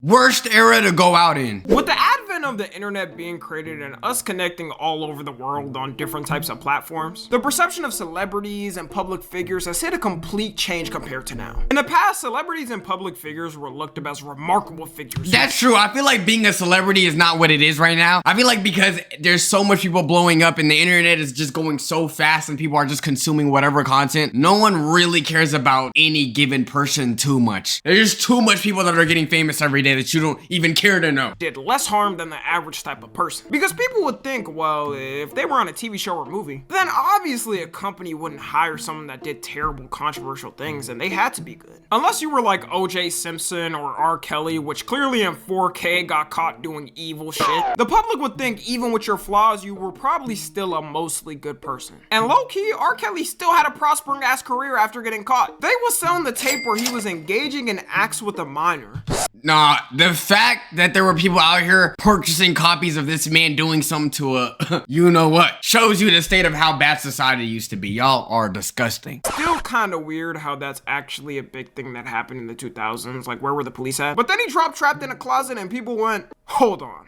Worst era to go out in. With the advent of the internet being created and us connecting all over the world on different types of platforms, the perception of celebrities and public figures has hit a complete change compared to now. In the past, celebrities and public figures were looked at as remarkable figures. That's true. I feel like being a celebrity is not what it is right now. I feel like because there's so much people blowing up and the internet is just going so fast and people are just consuming whatever content, no one really cares about any given person too much. There's too much people that are getting famous every day that you don't even care to know. Did less harm than the average type of person. Because people would think, well, if they were on a TV show or movie, then obviously a company wouldn't hire someone that did terrible, controversial things, and they had to be good. Unless you were like O.J. Simpson or R. Kelly, which clearly in 4K got caught doing evil shit. The public would think even with your flaws, you were probably still a mostly good person. And low-key, R. Kelly still had a prospering ass career after getting caught. They was selling the tape where he was engaging in acts with a minor. Nah, the fact that there were people out here purchasing copies of this man doing something to a you know what shows you the state of how bad society used to be. Y'all are disgusting. Still kind of weird how that's actually a big thing that happened in the 2000s. Like, where were the police at? But then he dropped trapped in a closet and people went, hold on.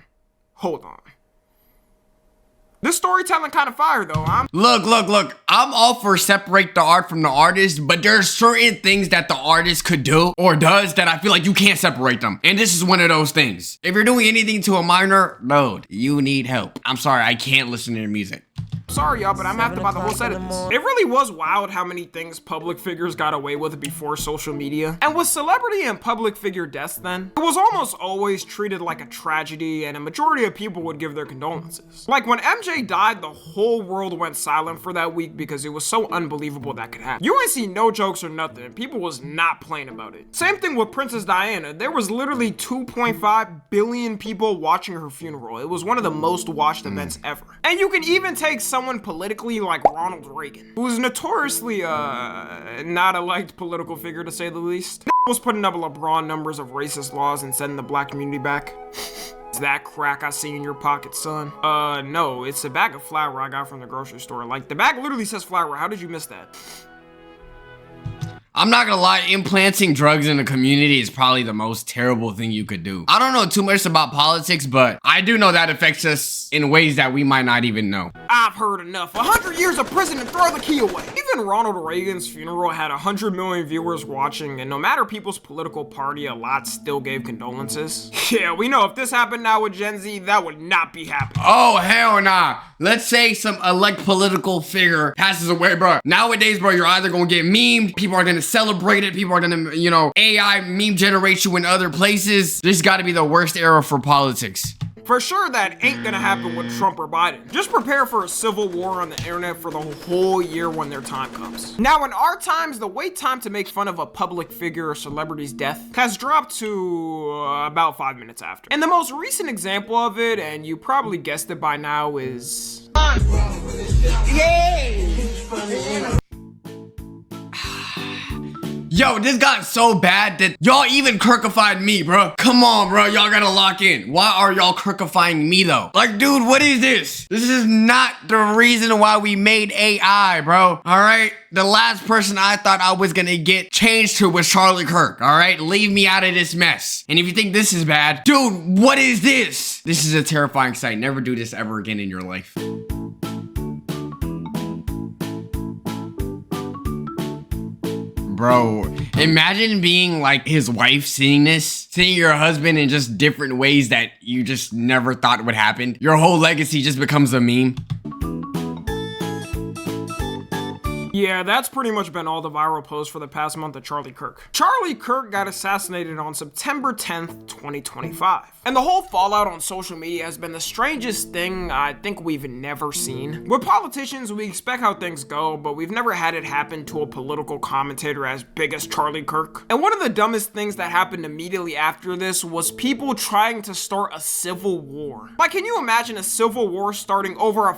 This storytelling kind of fire though, huh? Look. I'm all for separate the art from the artist, but there are certain things that the artist could do or does that I feel like you can't separate them. And this is one of those things. If you're doing anything to a minor, dude, you need help. I'm sorry, I can't listen to your music. Sorry y'all, but I'm gonna have to buy the whole set of this. It really was wild how many things public figures got away with before social media. And with celebrity and public figure deaths then, it was almost always treated like a tragedy and a majority of people would give their condolences. Like when MJ died, the whole world went silent for that week because it was so unbelievable that could happen. You ain't see no jokes or nothing. People was not playing about it. Same thing with Princess Diana. There was literally 2.5 billion people watching her funeral. It was one of the most watched events ever. And you can even take someone politically like Ronald Reagan, who was notoriously not a liked political figure to say the least. Was putting up LeBron numbers of racist laws and sending the black community back. Is that crack I see in your pocket, son? No, it's a bag of flour I got from the grocery store. Like, the bag literally says flour. How did you miss that? I'm not gonna lie, implanting drugs in the community is probably the most terrible thing you could do. I don't know too much about politics, but I do know that affects us in ways that we might not even know. I've heard enough. 100 years of prison and throw the key away. Even Ronald Reagan's funeral had 100 million viewers watching, and no matter people's political party, a lot still gave condolences. Yeah, we know if this happened now with Gen Z, that would not be happening. Oh, hell nah. Let's say some elect political figure passes away, bro. Nowadays, bro, you're either gonna get memed, people are gonna celebrate it, people are gonna, you know, AI meme generate you in other places. This gotta be the worst era for politics. For sure, that ain't gonna happen with Trump or Biden. Just prepare for a civil war on the internet for the whole year when their time comes. Now, in our times, the wait time to make fun of a public figure or celebrity's death has dropped to about 5 minutes after. And the most recent example of it, and you probably guessed it by now, is... Yo, this got so bad that y'all even Kirkified me, bro. Come on, bro. Y'all gotta lock in. Why are y'all Kirkifying me, though? Like, dude, what is this? This is not the reason why we made AI, bro. All right? The last person I thought I was gonna get changed to was Charlie Kirk, all right? Leave me out of this mess. And if you think this is bad, dude, what is this? This is a terrifying sight. Never do this ever again in your life. Bro, imagine being like his wife, seeing your husband in just different ways that you just never thought would happen. Your whole legacy just becomes a meme. Yeah, that's pretty much been all the viral posts for the past month of Charlie Kirk. Charlie Kirk got assassinated on September 10th, 2025. And the whole fallout on social media has been the strangest thing I think we've never seen. With politicians, we expect how things go, but we've never had it happen to a political commentator as big as Charlie Kirk. And one of the dumbest things that happened immediately after this was people trying to start a civil war. Like, can you imagine a civil war starting over a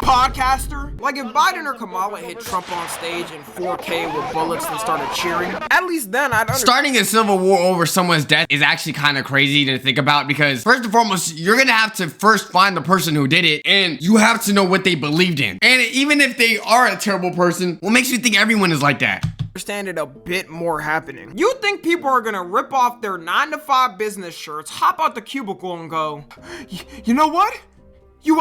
podcaster? Like, if Biden or Kamala hit Trump on stage in 4K with bullets and started cheering, at least then I'd understand. Starting a civil war over someone's death is actually kind of crazy to think about because first and foremost, you're gonna have to first find the person who did it and you have to know what they believed in. And even if they are a terrible person, what makes you think everyone is like that? understand it a bit more happening. You think people are gonna rip off their 9-to-5 business shirts, hop out the cubicle and go, you know what? You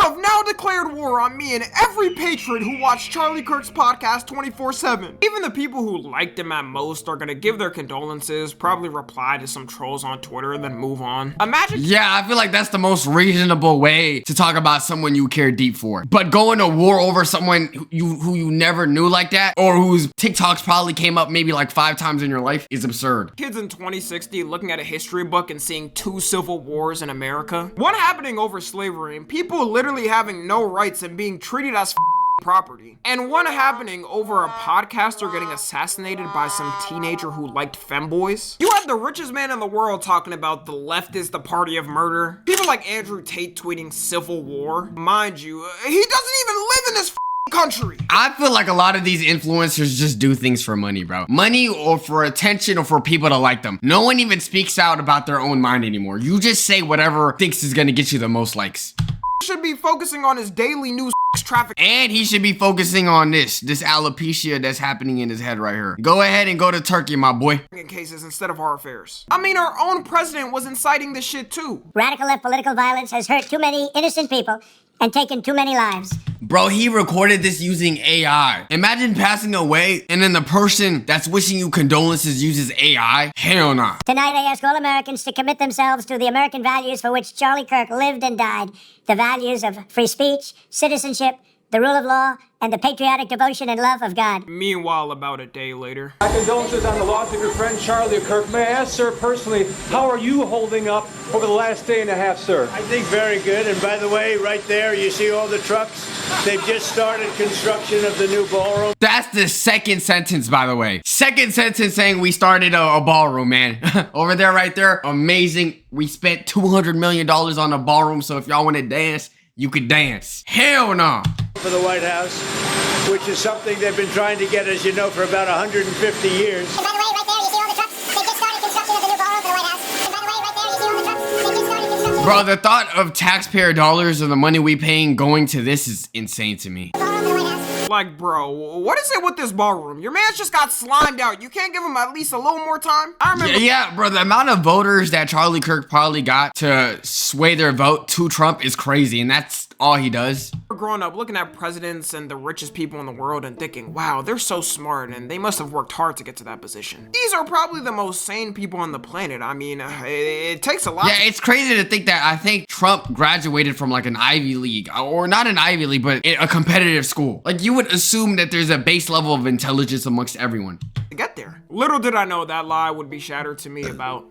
have now declared war on me and every patriot who watched Charlie Kirk's podcast 24/7. Even the people who liked him at most are gonna give their condolences, probably reply to some trolls on Twitter, and then move on. Imagine. Yeah, I feel like that's the most reasonable way to talk about someone you care deep for. But going to war over someone who you never knew like that, or whose TikToks probably came up maybe like 5 times in your life, is absurd. Kids in 2060 looking at a history book and seeing 2 civil wars in America. One happening over slavery and people literally having no rights and being treated as property. And one happening over a podcaster getting assassinated by some teenager who liked femboys. You had the richest man in the world talking about the left is the party of murder. People like Andrew Tate tweeting civil war. Mind you, he doesn't even live in this country. I feel like a lot of these influencers just do things for money, bro. Money or for attention or for people to like them. No one even speaks out about their own mind anymore. You just say whatever thinks is gonna get you the most likes. Should be focusing on his daily news traffic. And he should be focusing on this alopecia that's happening in his head right here. Go ahead and go to Turkey, my boy. In cases instead of our affairs. I mean, our own president was inciting this shit too. Radical left political violence has hurt too many innocent people and taken too many lives. Bro, he recorded this using AI. Imagine passing away and then the person that's wishing you condolences uses AI. Hell nah. Tonight I ask all Americans to commit themselves to the American values for which Charlie Kirk lived and died. The values of free speech, citizenship, the rule of law, and the patriotic devotion and love of God. Meanwhile, about a day later. My condolences on the loss of your friend Charlie Kirk. May I ask, sir, personally, how are you holding up over the last day and a half, sir? I think very good. And by the way, right there, you see all the trucks? They've just started construction of the new ballroom. That's the second sentence, by the way. Second sentence saying we started a ballroom, man. Over there, right there, amazing. We spent $200 million on a ballroom, so if y'all want to dance, you could dance. Hell no. For the White House, which is something they've been trying to get, as you know, for about 150 years. And by the way, right there, you see all the trucks? They just started construction of the new ballroom for the White House. And by the way, right there, you see all the trucks? They just started construction. Bro, the thought of taxpayer dollars and the money we paying going to this is insane to me. Like, bro, what is it with this ballroom? Your man's just got slimed out. You can't give him at least a little more time? I remember. Yeah, bro, the amount of voters that Charlie Kirk probably got to sway their vote to Trump is crazy, and that's all he does. Growing up, looking at presidents and the richest people in the world and thinking, wow, they're so smart and they must have worked hard to get to that position. These are probably the most sane people on the planet. I mean, it takes a lot. Yeah, it's crazy to think that I think Trump graduated from like an Ivy League, or not an Ivy League, but a competitive school. Like, you would assume that there's a base level of intelligence amongst everyone. To get there. Little did I know that lie would be shattered to me about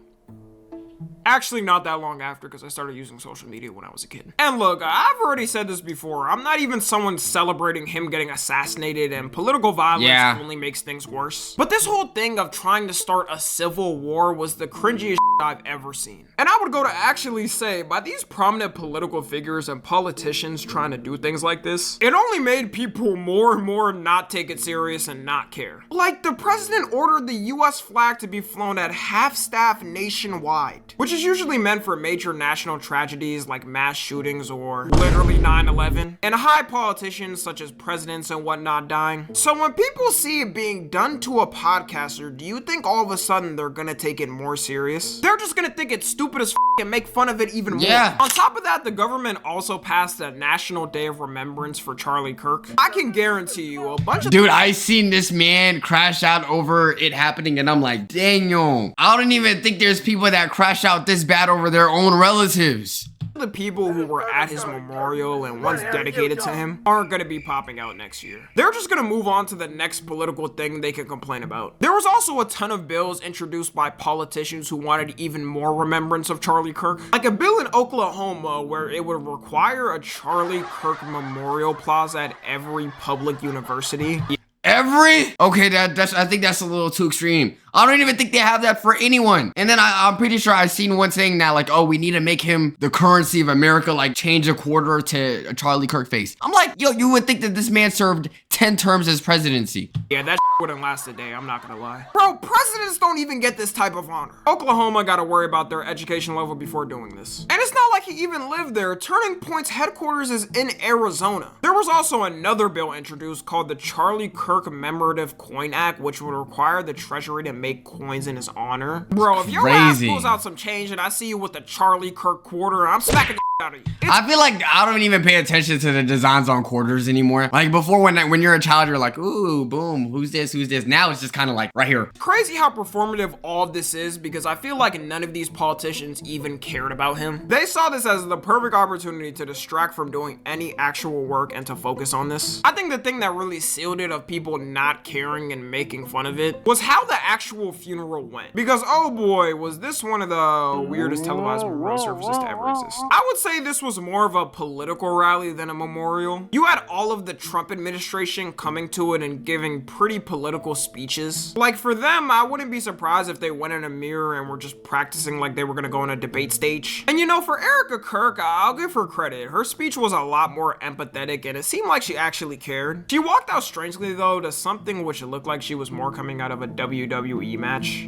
actually not that long after, because I started using social media when I was a kid. And look, I've already said this before, I'm not even someone celebrating him getting assassinated, and political violence only makes things worse. But this whole thing of trying to start a civil war was the cringiest I've ever seen. And I would go to actually say, by these prominent political figures and politicians trying to do things like this, it only made people more and more not take it serious and not care. Like, the president ordered the US flag to be flown at half-staff nationwide, which is usually meant for major national tragedies like mass shootings or literally 9/11, and high politicians such as presidents and whatnot dying. So when people see it being done to a podcaster, do you think all of a sudden they're gonna take it more serious? They're just gonna think it's stupid as and make fun of it even more. Yeah. On top of that, the government also passed a National Day of Remembrance for Charlie Kirk. I can guarantee you a bunch of— Dude, I seen this man crash out over it happening, and I'm like, Daniel, I don't even think there's people that crash out this bad over their own relatives. The people who were at his memorial and once dedicated to him aren't gonna be popping out next year. They're just gonna move on to the next political thing they can complain about. There was also a ton of bills introduced by politicians who wanted even more remembrance of Charlie Kirk. Like a bill in Oklahoma where it would require a Charlie Kirk memorial plaza at every public university. Every? Okay, I think that's a little too extreme. I don't even think they have that for anyone. And then I'm pretty sure I've seen one saying that, like, oh, we need to make him the currency of America, like change a quarter to a Charlie Kirk face. I'm like, yo, you would think that this man served 10 terms as presidency. Yeah, that wouldn't last a day, I'm not gonna lie. Bro, presidents don't even get this type of honor. Oklahoma gotta worry about their education level before doing this. And it's not like he even lived there. Turning Point's headquarters is in Arizona. There was also another bill introduced called the Charlie Kirk Commemorative Coin Act, which would require the Treasury to make coins in his honor. Bro, if your Crazy. ass pulls out some change and I see you with the Charlie Kirk quarter, I'm smacking the out of you. I feel like I don't even pay attention to the designs on quarters anymore. Like before, when you're a child, you're like, ooh, boom, who's this, who's this? Now it's just kind of like right here. Crazy how performative all of this is, because I feel like none of these politicians even cared about him. They saw this as the perfect opportunity to distract from doing any actual work and to focus on this. I think the thing that really sealed it of people not caring and making fun of it was how the actual funeral went. Because oh boy, was this one of the weirdest televised memorial services to ever exist. I would say this was more of a political rally than a memorial. You had all of the Trump administration coming to it and giving pretty political speeches. Like for them, I wouldn't be surprised if they went in a mirror and were just practicing like they were gonna go on a debate stage. And you know, for Erica Kirk, I'll give her credit. Her speech was a lot more empathetic and it seemed like she actually cared. She walked out strangely though to something which looked like she was more coming out of a WWE match.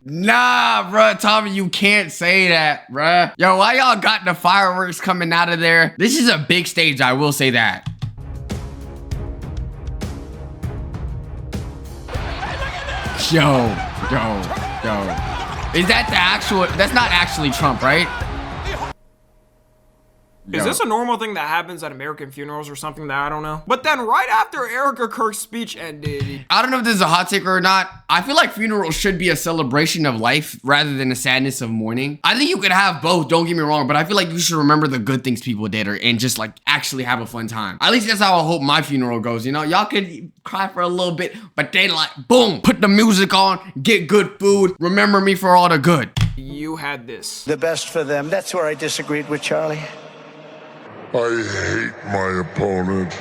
Nah, bruh, Tommy, you can't say that, bruh. Yo, why y'all got the fireworks coming out of there? This is a big stage, I will say that. Yo. Is that the actual, that's not actually Trump, right? Is this a normal thing that happens at American funerals or something that I don't know? But then right after Erica Kirk's speech ended, I don't know if this is a hot take or not. I feel like funerals should be a celebration of life rather than a sadness of mourning. I think you could have both, don't get me wrong, but I feel like you should remember the good things people did and just like actually have a fun time. At least that's how I hope my funeral goes, you know? Y'all could cry for a little bit, but they like, boom, put the music on, get good food, remember me for all the good. you had this. The best for them. That's where I disagreed with Charlie. I hate my opponent.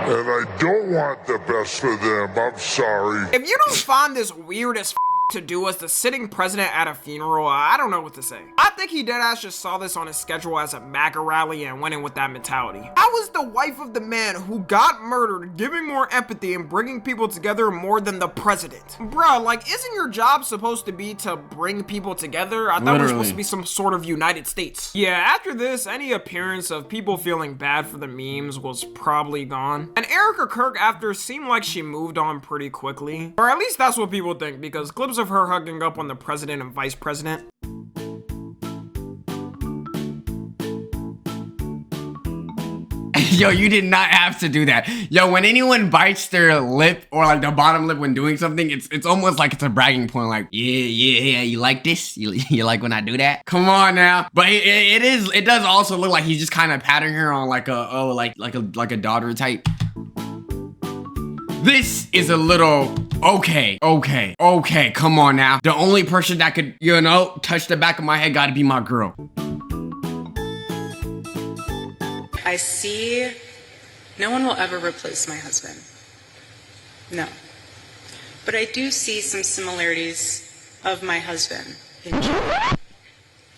And I don't want the best for them. I'm sorry. If you don't find this weird as to do as the sitting president at a funeral, I don't know what to say. I think he deadass just saw this on his schedule as a MAGA rally and went in with that mentality. How is the wife of the man who got murdered giving more empathy and bringing people together more than the president? Bruh, like, isn't your job supposed to be to bring people together? I thought we were supposed to be some sort of United States. Yeah, after this, any appearance of people feeling bad for the memes was probably gone. And Erica Kirk after seemed like she moved on pretty quickly. Or at least that's what people think, because clips of her hugging up on the president and vice president. Yo, you did not have to do that. Yo, when anyone bites their lip or like the bottom lip when doing something, it's almost like it's a bragging point. Like, yeah, you like this? You like when I do that? Come on now. But it does also look like he's just kind of patting her on like a daughter type. This is a little okay, come on now. The only person that could, you know, touch the back of my head gotta be my girl. I see no one will ever replace my husband. No. But I do see some similarities of my husband in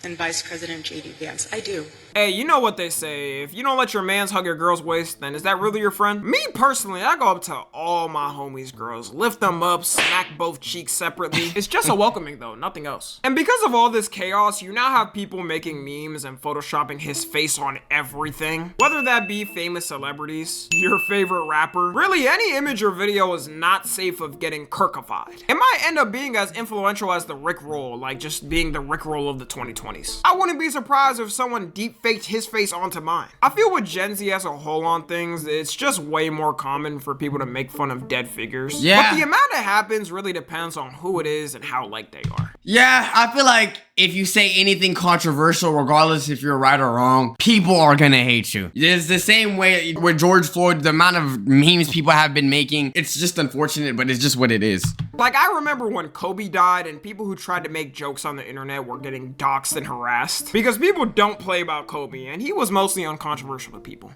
and Vice President J.D. Vance. I do. Hey, you know what they say, if you don't let your mans hug your girl's waist, then is that really your friend? Me personally, I go up to all my homies' girls, lift them up, smack both cheeks separately. It's just a welcoming though, nothing else. And because of all this chaos, you now have people making memes and photoshopping his face on everything. Whether that be famous celebrities, your favorite rapper, really any image or video is not safe of getting Kirkified. It might end up being as influential as the Rickroll, like just being the Rickroll of the 2020s. I wouldn't be surprised if someone deep faked his face onto mine. I feel with Gen Z as a whole on things, it's just way more common for people to make fun of dead figures. Yeah. But the amount that happens really depends on who it is and how like they are. Yeah, I feel like if you say anything controversial, regardless if you're right or wrong, people are gonna hate you. It's the same way with George Floyd, the amount of memes people have been making. It's just unfortunate, but it's just what it is. Like, I remember when Kobe died and people who tried to make jokes on the internet were getting doxxed and harassed. Because people don't play about Kobe, and he was mostly uncontroversial to people.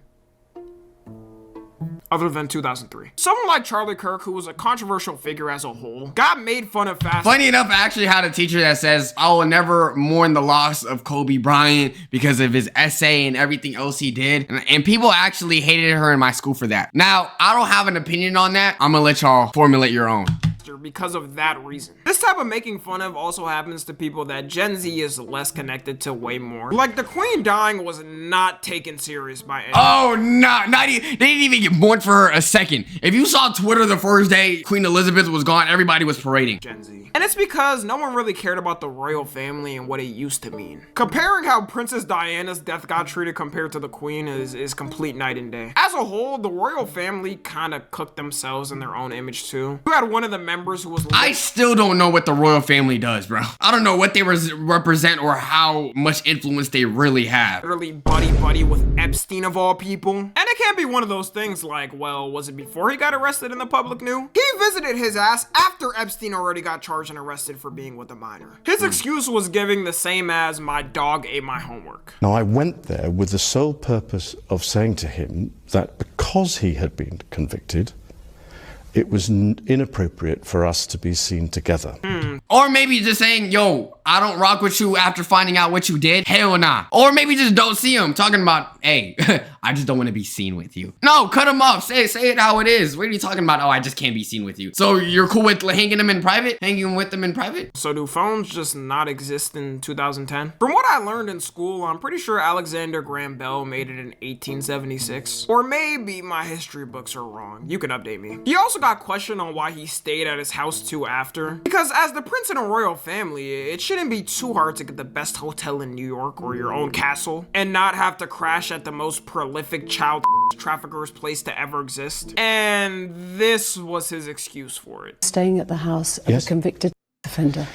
Other than 2003. Someone like Charlie Kirk, who was a controversial figure as a whole, got made fun of fast. Funny enough, I actually had a teacher that says, I will never mourn the loss of Kobe Bryant because of his essay and everything else he did. And people actually hated her in my school for that. Now, I don't have an opinion on that. I'm gonna let y'all formulate your own. factor because of that reason. This type of making fun of also happens to people that Gen Z is less connected to way more. Like, the Queen dying was not taken serious by anyone. Oh, not even, they didn't even get mourned for her a second. If you saw Twitter the first day Queen Elizabeth was gone, everybody was parading. Gen Z. And it's because no one really cared about the royal family and what it used to mean. Comparing how Princess Diana's death got treated compared to the Queen is complete night and day. As a whole, the royal family kind of cooked themselves in their own image too. You had one of the members who was— I still don't know what the royal family does, bro. I don't know what they represent or how much influence they really have. literally buddy with Epstein of all people. And it can't be one of those things like, well, was it before he got arrested and the public knew? He visited his ass after Epstein already got charged and arrested for being with a minor. His excuse was giving the same as my dog ate my homework. Now, I went there with the sole purpose of saying to him that because he had been convicted, it was inappropriate for us to be seen together. Or maybe just saying, yo, I don't rock with you after finding out what you did. Hell nah. Or maybe just don't see him talking about, hey, I just don't want to be seen with you. No, cut him off. Say it how it is. What are you talking about? Oh, I just can't be seen with you. So you're cool with hanging him in private? Hanging with them in private? So do phones just not exist in 2010? From what I learned in school, I'm pretty sure Alexander Graham Bell made it in 1876. Or maybe my history books are wrong. You can update me. He also got questioned on why he stayed at his house too after. Because as the prince in a royal family, it shouldn't be too hard to get the best hotel in New York or your own castle and not have to crash at the most prolific child trafficker's place to ever exist. And this was his excuse for it. Staying at the house of Yes. a convicted offender.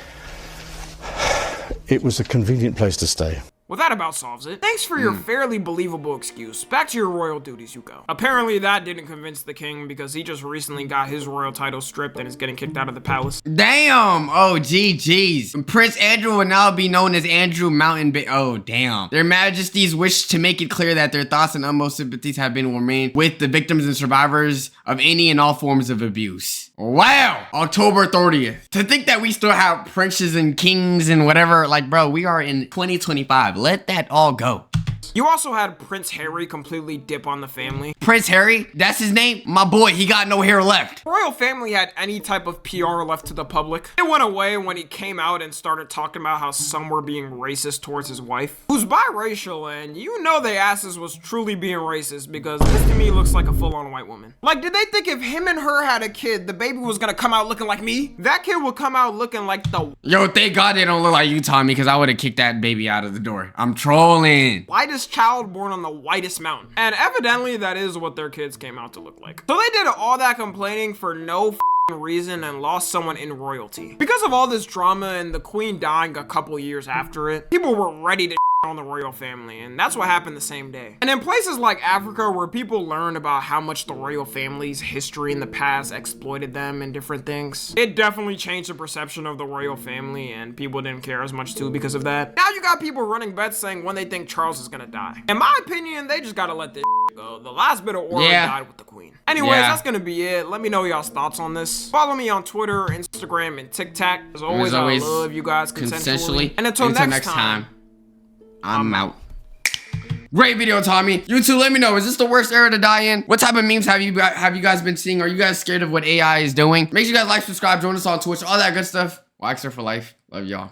It was a convenient place to stay. Well, that about solves it. Thanks for your fairly believable excuse. Back to your royal duties you go. Apparently that didn't convince the king because he just recently got his royal title stripped and is getting kicked out of the palace. Damn. Oh, GG's. Prince Andrew will now be known as Andrew Mountain Bay. Oh, damn. Their Majesties wish to make it clear that their thoughts and utmost sympathies have been remained with the victims and survivors of any and all forms of abuse. Wow. October 30th. To think that we still have princes and kings and whatever, like, bro, we are in 2025. Let that all go. You also had Prince Harry completely dip on the family. Prince Harry, that's his name? My boy, he got no hair left. The royal family had any type of PR left to the public. It went away when he came out and started talking about how some were being racist towards his wife, who's biracial, and you know they asses was truly being racist because this to me looks like a full-on white woman. Like, did they think if him and her had a kid, the baby was gonna come out looking like me? That kid would come out looking like the Yo, thank God they don't look like you, Tommy, because I would have kicked that baby out of the door. I'm trolling. whitest child born on the whitest mountain. And evidently that is what their kids came out to look like. So they did all that complaining for no reason and lost someone in royalty. Because of all this drama and the queen dying a couple years after it, people were ready to on the royal family, and that's what happened the same day. And in places like Africa where people learn about how much the royal family's history in the past exploited them and different things, it definitely changed the perception of the royal family, and people didn't care as much too because of that. Now you got people running bets saying when they think Charles is gonna die. In my opinion, they just gotta let this go. The last bit of aura died with the queen. Anyways, that's gonna be it. Let me know y'all's thoughts on this. Follow me on Twitter, Instagram, and TikTok. As always, I love you guys consensually. And until next time, I'm out. Great video, Tommy. You two, let me know. Is this the worst era to die in? What type of memes have you guys been seeing? Are you guys scared of what AI is doing? Make sure you guys like, subscribe, join us on Twitch, all that good stuff. Waxer for life. Love y'all.